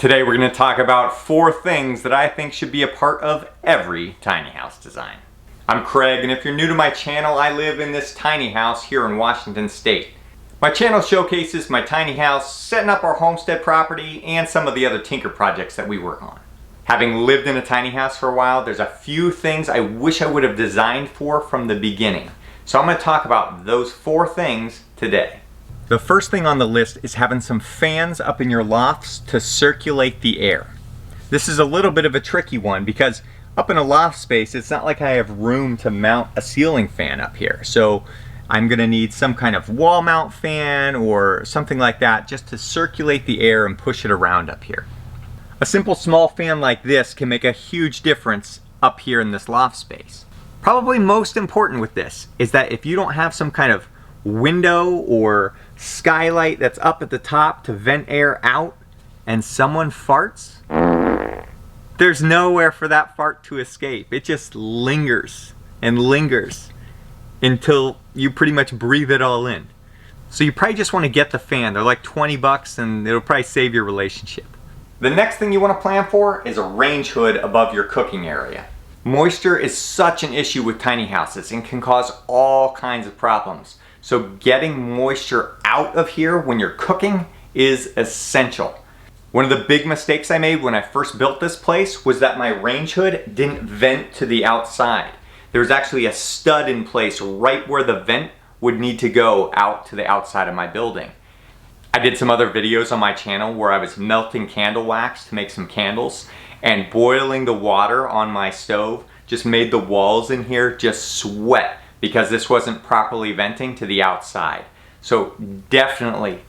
Today we're going to talk about 4 things that I think should be a part of every tiny house design. I'm Craig, and if you're new to my channel, I live in this tiny house here in Washington State. My channel showcases my tiny house, setting up our homestead property, and some of the other tinker projects that we work on. Having lived in a tiny house for a while, there's a few things I wish I would have designed for from the beginning. So I'm going to talk about those 4 things today. The first thing on the list is having some fans up in your lofts to circulate the air. This is a little bit of a tricky one because up in a loft space, it's not like I have room to mount a ceiling fan up here. So I'm going to need some kind of wall mount fan or something like that just to circulate the air and push it around up here. A simple small fan like this can make a huge difference up here in this loft space. Probably most important with this is that if you don't have some kind of window or skylight that's up at the top to vent air out and someone farts, there's nowhere for that fart to escape. It just lingers and lingers until you pretty much breathe it all in. So you probably just want to get the fan. They're like 20 bucks and it'll probably save your relationship. The next thing you want to plan for is a range hood above your cooking area. Moisture is such an issue with tiny houses and can cause all kinds of problems. So getting moisture out of here when you're cooking is essential. One of the big mistakes I made when I first built this place was that my range hood didn't vent to the outside. There was actually a stud in place right where the vent would need to go out to the outside of my building. I did some other videos on my channel where I was melting candle wax to make some candles, and boiling the water on my stove just made the walls in here just sweat because this wasn't properly venting to the outside. So definitely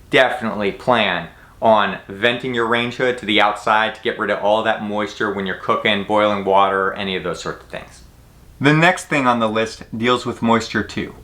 plan on venting your range hood to the outside to get rid of all that moisture when you're cooking, boiling water, any of those sorts of things. The next thing on the list deals with moisture too.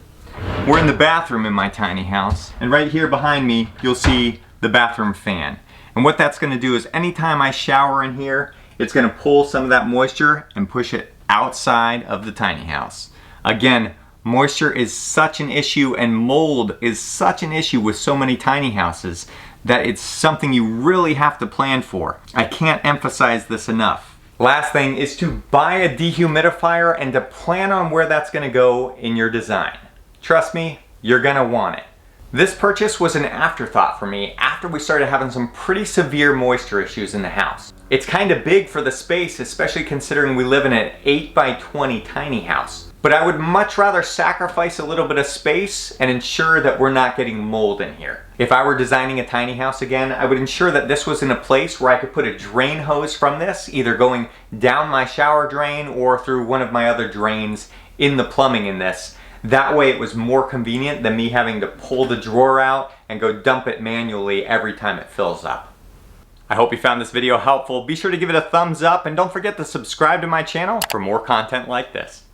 We're in the bathroom in my tiny house, and right here behind me you'll see the bathroom fan. And what that's going to do is anytime I shower in here, it's going to pull some of that moisture and push it outside of the tiny house. Again, moisture is such an issue and mold is such an issue with so many tiny houses that it's something you really have to plan for. I can't emphasize this enough. Last thing is to buy a dehumidifier and to plan on where that's going to go in your design. Trust me, you're going to want it. This purchase was an afterthought for me after we started having some pretty severe moisture issues in the house. It's kind of big for the space, especially considering we live in an 8 by 20 tiny house. But I would much rather sacrifice a little bit of space and ensure that we're not getting mold in here. If I were designing a tiny house again, I would ensure that this was in a place where I could put a drain hose from this, either going down my shower drain or through one of my other drains in the plumbing in this. That way it was more convenient than me having to pull the drawer out and go dump it manually every time it fills up. I hope you found this video helpful. Be sure to give it a thumbs up and don't forget to subscribe to my channel for more content like this.